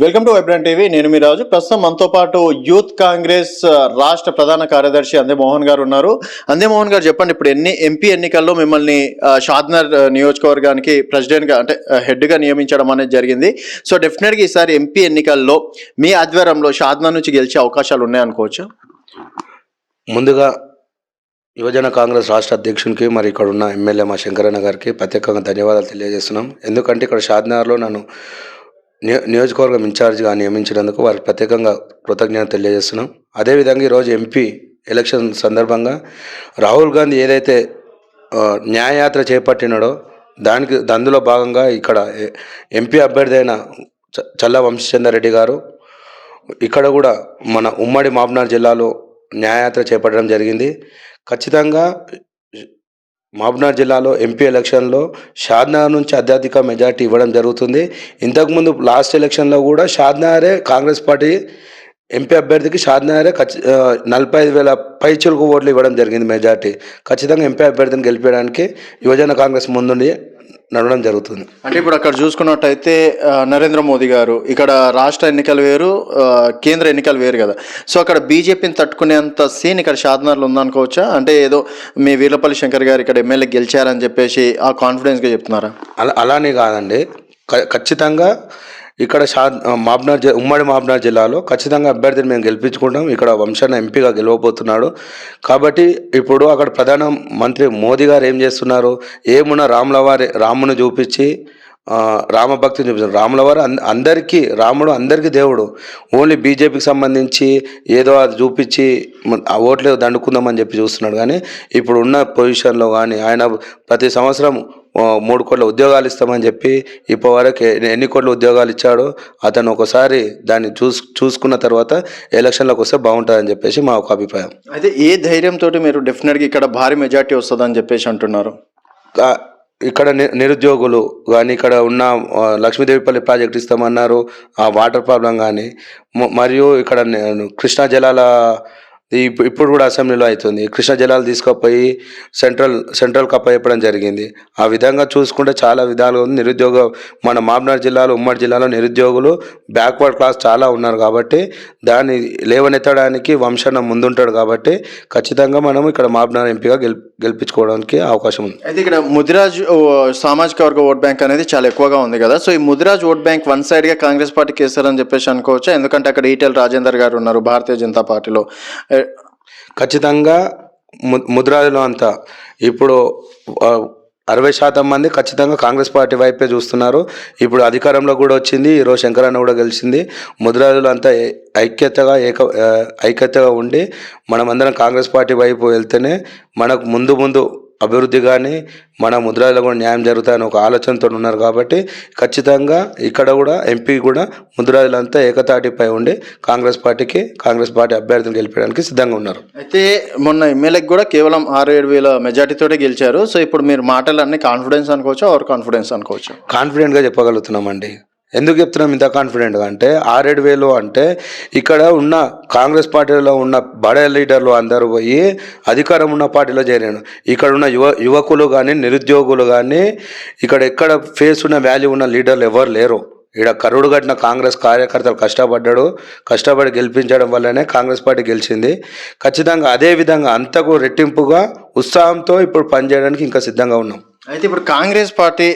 Welcome to vibrant TV. నేను మీ రాజు. ప్రస్తుతం మనతో పాటు యూత్ కాంగ్రెస్ రాష్ట్ర ప్రధాన కార్యదర్శి అందేమోహన్ గారు ఉన్నారు. అందేమోహన్ గారు, చెప్పండి, ఇప్పుడు ఎంపీ ఎన్నికల్లో మిమ్మల్ని షాద్నగర్ నియోజకవర్గానికి ప్రెసిడెంట్గా అంటే హెడ్గా నియమించడం అనేది జరిగింది. సో డెఫినెట్గా ఈసారి ఎంపీ ఎన్నికల్లో మీ ఆధ్వర్యంలో షాద్నగర్ నుంచి గెలిచే అవకాశాలు ఉన్నాయనుకోవచ్చు. ముందుగా యువజన కాంగ్రెస్ రాష్ట్ర అధ్యక్షునికి మరి ఇక్కడ ఉన్న ఎమ్మెల్యే మా శంకరన్న గారికి ప్రత్యేకంగా ధన్యవాదాలు తెలియజేస్తున్నాం. ఎందుకంటే ఇక్కడ షాద్నగర్లో నన్ను నియోజకవర్గం ఇన్ఛార్జిగా నియమించినందుకు వారికి ప్రత్యేకంగా కృతజ్ఞత తెలియజేస్తున్నాం. అదేవిధంగా ఈరోజు ఎంపీ ఎలక్షన్ సందర్భంగా రాహుల్ గాంధీ ఏదైతే న్యాయయాత్ర చేపట్టినాడో అందులో భాగంగా ఇక్కడ ఎంపీ అభ్యర్థి అయిన చల్లా వంశీచందర్ రెడ్డి గారు ఇక్కడ కూడా మన ఉమ్మడి మహబూబ్నగర్ జిల్లాలో న్యాయయాత్ర చేపట్టడం జరిగింది. ఖచ్చితంగా మహబూబ్నగర్ జిల్లాలో ఎంపీ ఎలక్షన్లో షాద్నగర్ నుంచి అత్యధిక మెజార్టీ ఇవ్వడం జరుగుతుంది. ఇంతకుముందు లాస్ట్ ఎలక్షన్లో కూడా షాద్నగరే కాంగ్రెస్ పార్టీ ఎంపీ అభ్యర్థికి షాద్నగరే 45,000 పైచులకు ఓట్లు ఇవ్వడం జరిగింది మెజార్టీ. ఖచ్చితంగా ఎంపీ అభ్యర్థిని గెలిపించడానికి యువజన కాంగ్రెస్ ముందుండి నడవడం జరుగుతుంది. అంటే ఇప్పుడు అక్కడ చూసుకున్నట్టయితే నరేంద్ర మోదీ గారు ఇక్కడ రాష్ట్ర ఎన్నికలు వేరు, కేంద్ర ఎన్నికలు వేరు కదా. సో అక్కడ బీజేపీని తట్టుకునేంత సీన్ ఇక్కడ షాద్నగర్లో ఉందనుకోవచ్చా? అంటే ఏదో మీ వీర్లపల్లి శంకర్ గారు ఇక్కడ ఎమ్మెల్యే గెలిచారని చెప్పేసి ఆ కాన్ఫిడెన్స్గా చెప్తున్నారా? అలానే కాదండి, ఖచ్చితంగా ఇక్కడ ఉమ్మడి మహబూబ్నగర్ జిల్లాలో ఖచ్చితంగా అభ్యర్థిని మేము గెలిపించుకుంటాం. ఇక్కడ వంశన్న ఎంపీగా గెలవబోతున్నాడు. కాబట్టి ఇప్పుడు అక్కడ ప్రధానమంత్రి మోదీ గారు ఏం చేస్తున్నారు, ఏమున్నా రాముని చూపించి రామభక్తిని చూపించారు. రాముడు అందరికీ దేవుడు. ఓన్లీ బీజేపీకి సంబంధించి ఏదో అది చూపించి ఆ ఓట్లు దండుకుందామని చెప్పి చూస్తున్నాడు. కానీ ఇప్పుడు ఉన్న పొజిషన్లో కానీ ఆయన ప్రతి సంవత్సరం 3 కోట్ల ఉద్యోగాలు ఇస్తామని చెప్పి ఇప్పటివరకు ఎన్ని కోట్ల ఉద్యోగాలు ఇచ్చాడో అతను ఒకసారి దాన్ని చూసుకున్న తర్వాత ఎలక్షన్లోకి వస్తే బాగుంటుందని చెప్పేసి మా ఒక అభిప్రాయం. అయితే ఏ ధైర్యంతో మీరు డెఫినెట్గా ఇక్కడ భారీ మెజార్టీ వస్తుందని చెప్పేసి అంటున్నారు? ఇక్కడ నిరుద్యోగులు కానీ ఇక్కడ ఉన్న లక్ష్మీదేవిపల్లి ప్రాజెక్ట్ ఇస్తామన్నారు, ఆ వాటర్ ప్రాబ్లం కానీ, మరియు ఇక్కడ కృష్ణా జలాల ఇప్పుడు కూడా అసెంబ్లీలో అవుతుంది, కృష్ణా జలాలు తీసుకుపోయి సెంట్రల్ కప్ప చెప్పడం జరిగింది. ఆ విధంగా చూసుకుంటే చాలా విధాలుగా ఉంది. మన మహబూబ్నగర్ జిల్లాలో ఉమ్మడి జిల్లాలో నిరుద్యోగులు బ్యాక్వర్డ్ క్లాస్ చాలా ఉన్నారు. కాబట్టి దాన్ని లేవనెత్తడానికి వంశన్న ముందుంటాడు. కాబట్టి ఖచ్చితంగా మనం ఇక్కడ మహబూబ్నగర్ ఎంపీగా గెలిపించుకోవడానికి అవకాశం ఉంది. అయితే ఇక్కడ ముదిరాజ్ సామాజిక వర్గ ఓట్ బ్యాంక్ అనేది చాలా ఎక్కువగా ఉంది కదా. సో ఈ ముదిరాజ్ ఓట్ బ్యాంక్ వన్ సైడ్గా కాంగ్రెస్ పార్టీకి వేస్తారని చెప్పేసి అనుకోవచ్చా? ఎందుకంటే అక్కడ ఈటెల రాజేందర్ గారు ఉన్నారు భారతీయ జనతా పార్టీలో. ఖచ్చితంగా ముదిరాజులో అంతా ఇప్పుడు 60% మంది ఖచ్చితంగా కాంగ్రెస్ పార్టీ వైపే చూస్తున్నారు. ఇప్పుడు అధికారంలో కూడా వచ్చింది, ఈరోజు శంకరన్న కూడా గెలిచింది. ముదిరాజులు అంతా ఐక్యతగా ఉండి మనమందరం కాంగ్రెస్ పార్టీ వైపు వెళ్తేనే మనకు ముందు అభివృద్ధి కానీ మన ముద్రాలో కూడా న్యాయం జరుగుతాయని ఒక ఆలోచనతో ఉన్నారు. కాబట్టి ఖచ్చితంగా ఇక్కడ కూడా ఎంపీ కూడా ముద్రాజులంతా ఏకతాటిపై ఉండి కాంగ్రెస్ పార్టీ అభ్యర్థిని గెలిపడానికి సిద్ధంగా ఉన్నారు. అయితే మొన్న ఎమ్మెల్యేకి కూడా కేవలం 6-7 వేల మెజార్టీతోనే గెలిచారు. సో ఇప్పుడు మీరు మాటలు అన్ని కాన్ఫిడెన్స్ అనుకోవచ్చు, ఓవర్ కాన్ఫిడెన్స్ అనుకోవచ్చు? కాన్ఫిడెంట్గా చెప్పగలుగుతున్నామండి. ఎందుకు చెప్తున్నాం ఇంత కాన్ఫిడెంట్గా అంటే 6-7 వేలు అంటే ఇక్కడ ఉన్న కాంగ్రెస్ పార్టీలో ఉన్న బడే లీడర్లు అందరూ పోయి అధికారం ఉన్న పార్టీలో చేరాను. ఇక్కడ ఉన్న యువకులు కానీ నిరుద్యోగులు కానీ ఇక్కడ ఎక్కడ ఫేస్ ఉన్న వాల్యూ ఉన్న లీడర్లు ఎవరు లేరు. ఇక్కడ కరుడు కట్టిన కాంగ్రెస్ కార్యకర్తలు కష్టపడి గెలిపించడం వల్లనే కాంగ్రెస్ పార్టీ గెలిచింది. ఖచ్చితంగా అదేవిధంగా అంతకు రెట్టింపుగా ఉత్సాహంతో ఇప్పుడు పనిచేయడానికి ఇంకా సిద్ధంగా ఉన్నాం. అయితే ఇప్పుడు కాంగ్రెస్ పార్టీ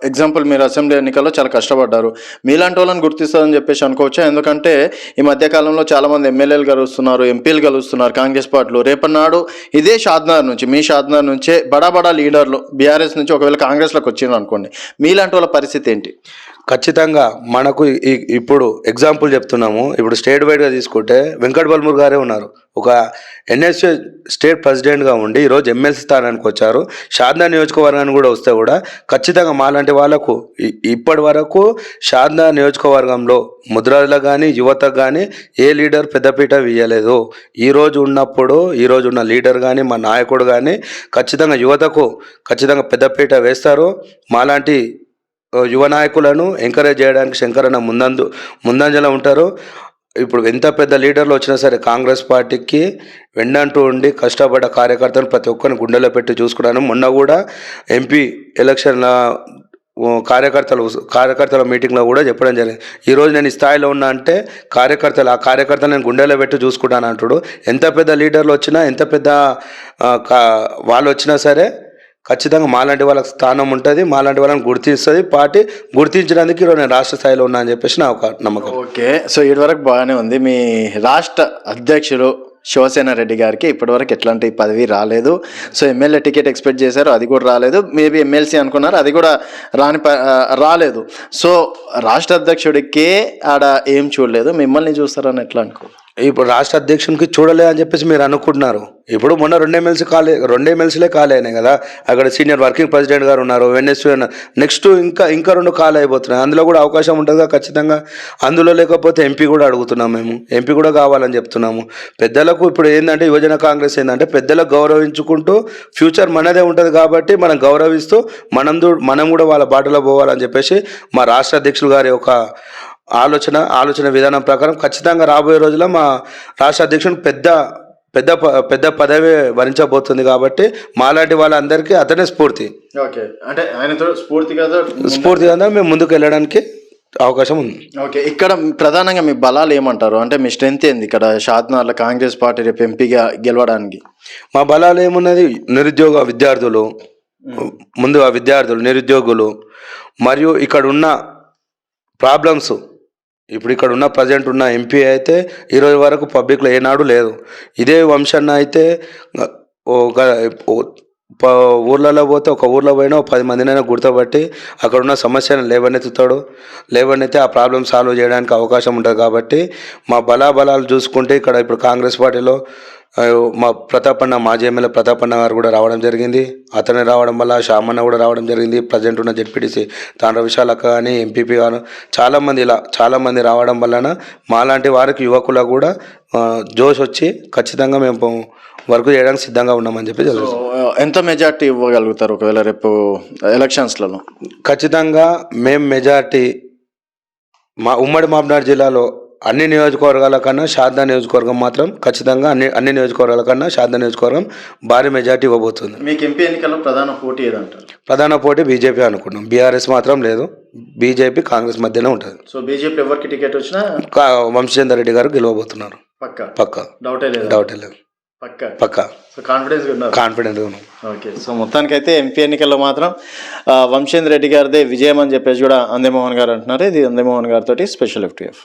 ఎగ్జాంపుల్ మీరు అసెంబ్లీ ఎన్నికల్లో చాలా కష్టపడ్డారు, మీలాంటి వాళ్ళని గుర్తిస్తుందని చెప్పేసి అనుకోవచ్చా? ఎందుకంటే ఈ మధ్యకాలంలో చాలామంది ఎమ్మెల్యేలు కలుస్తున్నారు, ఎంపీలు కలుస్తున్నారు కాంగ్రెస్ పార్టీలో. రేపన్నాడు ఇదే షాద్నగర్ నుంచి, మీ షాద్నగర్ నుంచే బడా లీడర్లు బీఆర్ఎస్ నుంచి ఒకవేళ కాంగ్రెస్లోకి వచ్చిండ్రు అనుకోండి, మీలాంటి వాళ్ళ పరిస్థితి ఏంటి? ఖచ్చితంగా మనకు ఇప్పుడు ఎగ్జాంపుల్ చెప్తున్నాము. ఇప్పుడు స్టేట్ వైడ్గా తీసుకుంటే వెంకట్ బల్మూర్ గారే ఉన్నారు, ఒక ఎన్ఎస్ఏ స్టేట్ ప్రెసిడెంట్గా ఉండి ఈరోజు ఎమ్మెల్సీ స్థానానికి వచ్చారు. షాద్నగర్ నియోజకవర్గానికి కూడా వస్తే కూడా ఖచ్చితంగా మాలాంటి వాళ్ళకు ఇప్పటి వరకు షాద్నగర్ నియోజకవర్గంలో ముద్రాజులకు కానీ యువతకు కానీ ఏ లీడర్ పెద్దపీట వేయలేదు. ఈరోజు ఉన్న లీడర్ కానీ మా నాయకుడు కానీ ఖచ్చితంగా యువతకు ఖచ్చితంగా పెద్దపీట వేస్తారు. మాలాంటి యువ నాయకులను ఎంకరేజ్ చేయడానికి శంకరన్న ముందంజలో ఉంటారు. ఇప్పుడు ఎంత పెద్ద లీడర్లు వచ్చినా సరే కాంగ్రెస్ పార్టీకి వెన్నంటూ ఉండి కష్టపడ్డ కార్యకర్తలు ప్రతి ఒక్కరిని గుండెలో పెట్టి చూసుకున్నాను. మొన్న కూడా ఎంపీ ఎలక్షన్ల కార్యకర్తల మీటింగ్లో కూడా చెప్పడం జరిగింది. ఈరోజు నేను ఈ స్థాయిలో ఉన్నా అంటే ఆ కార్యకర్తలు నేను గుండెలో పెట్టి చూసుకుంటాను అంటాడు. ఎంత పెద్ద లీడర్లు వచ్చినా, ఎంత పెద్ద వాళ్ళు వచ్చినా సరే ఖచ్చితంగా మాలాంటి వాళ్ళకి స్థానం ఉంటుంది, మాలాంటి వాళ్ళని గుర్తిస్తుంది పార్టీ. గుర్తించడానికి ఈరోజు నేను రాష్ట్ర స్థాయిలో ఉన్నా అని చెప్పేసి నా ఒక నమ్మకం. ఓకే, సో ఇదివరకు బాగానే ఉంది. మీ రాష్ట్ర అధ్యక్షులు శివసేన రెడ్డి గారికి ఇప్పటివరకు ఎట్లాంటి పదవి రాలేదు. సో ఎమ్మెల్యే టికెట్ ఎక్స్పెక్ట్ చేశారు, అది కూడా రాలేదు. మేబీ ఎమ్మెల్సీ అనుకున్నారు, అది కూడా రాలేదు. సో రాష్ట్ర అధ్యక్షుడికే ఆడ ఏం చూడలేదు, మిమ్మల్ని చూస్తారని ఎట్లా అనుకో. ఇప్పుడు రాష్ట్ర అధ్యక్షునికి చూడలే అని చెప్పేసి మీరు అనుకుంటున్నారు. ఇప్పుడు మొన్న 2 ఎమ్మెల్సీలే ఖాళీ అయినాయి కదా. అక్కడ సీనియర్ వర్కింగ్ ప్రెసిడెంట్ గారు ఉన్నారు, ఎన్ఎస్యూ నెక్స్ట్ ఇంకా 2 ఖాళీ అయిపోతున్నాయి. అందులో కూడా అవకాశం ఉంటుందిగా ఖచ్చితంగా. అందులో లేకపోతే ఎంపీ కూడా అడుగుతున్నాం, మేము ఎంపీ కూడా కావాలని చెప్తున్నాము. పెద్దలకు ఇప్పుడు ఏంటంటే యువజన కాంగ్రెస్ ఏంటంటే పెద్దలకు గౌరవించుకుంటూ ఫ్యూచర్ మనదే ఉంటుంది కాబట్టి మనం గౌరవిస్తూ మనం కూడా వాళ్ళ బాటలో పోవాలని చెప్పేసి మా రాష్ట్ర అధ్యక్షులు గారి ఒక ఆలోచన విధానం ప్రకారం ఖచ్చితంగా రాబోయే రోజుల్లో మా రాష్ట్ర అధ్యక్షుడు పెద్ద పదవి వరించబోతుంది. కాబట్టి మాలాంటి వాళ్ళందరికీ అతనే స్ఫూర్తి. ఓకే, అంటే ఆయనతో స్ఫూర్తిగా మేము ముందుకు వెళ్ళడానికి అవకాశం ఉంది. ఓకే, ఇక్కడ ప్రధానంగా మీ బలాలు ఏమంటారు? అంటే మీ స్ట్రెంత్ ఏంది ఇక్కడ షాద్నగర్లో కాంగ్రెస్ పార్టీ రేపు ఎంపీగా గెలవడానికి? మా బలాలు ఏమున్నది, ముందుగా విద్యార్థులు, నిరుద్యోగులు, మరియు ఇక్కడ ఉన్న ప్రాబ్లమ్స్. ఇప్పుడు ఇక్కడ ఉన్న ప్రజెంట్ ఉన్న ఎంపీ అయితే ఈరోజు వరకు పబ్లిక్లో ఏనాడు లేదు. ఇదే వంశన్న అయితే ఊర్లలో పోతే ఒక ఊర్లో పోయినా 10 మందినైనా గుర్తుపట్టి అక్కడ ఉన్న సమస్యను లేవనెత్తి ఆ ప్రాబ్లమ్ సాల్వ్ చేయడానికి అవకాశం ఉంటుంది. కాబట్టి మా బలాలు చూసుకుంటే ఇక్కడ ఇప్పుడు కాంగ్రెస్ పార్టీలో మా మాజీ ఎమ్మెల్యే ప్రతాపన్న గారు కూడా రావడం జరిగింది. అతనే రావడం వల్ల శ్యామన్న కూడా రావడం జరిగింది. ప్రజెంట్ ఉన్న జెడ్పీటీసీ తాండ్ర విశాలక్క కానీ ఎంపీపీ గాను చాలామంది రావడం వలన మాలాంటి వారికి యువకులకు కూడా జోష్ వచ్చి ఖచ్చితంగా మేము వర్క్ చేయడానికి సిద్ధంగా ఉన్నామని చెప్పి తెలుసు. ఎంత మెజార్టీ ఇవ్వగలుగుతారు ఒకవేళ రేపు ఎలక్షన్స్లలో? ఖచ్చితంగా మేము మెజార్టీ ఉమ్మడి మహబూబ్నగర్ జిల్లాలో అన్ని నియోజకవర్గాల కన్నా షాద్దా నియోజకవర్గం మాత్రం ఖచ్చితంగా అన్ని నియోజకవర్గాల కన్నా షాద్దా నియోజకవర్గం భారీ మెజార్టీ ఇవ్వబోతుంది. మీకు ఎంపీ ఎన్నికల్లో ప్రధాన పోటీ ఏదంటారు? ప్రధాన పోటీ బీజేపీ అనుకున్నాం. బీఆర్ఎస్ మాత్రం లేదు, బీజేపీ కాంగ్రెస్ మధ్యనే ఉంటుంది. సో బీజేపీ ఎవరికి టికెట్ వచ్చినా వంశీచంద్ర రెడ్డి గారు గెలవబోతున్నారు. పక్కా డౌటే లేదు. పక్కా కాన్ఫిడెంట్ ఉన్నాం. ఓకే, సో మొత్తానికైతే ఎంపీ ఎన్నికల్లో మాత్రం వంశేంద్ర రెడ్డి గారిదే విజయం అని చెప్పేసి కూడా అందెమోహన్ గారు అంటున్నారు. ఇది అందెమోహన్ గారితో స్పెషల్ FTF.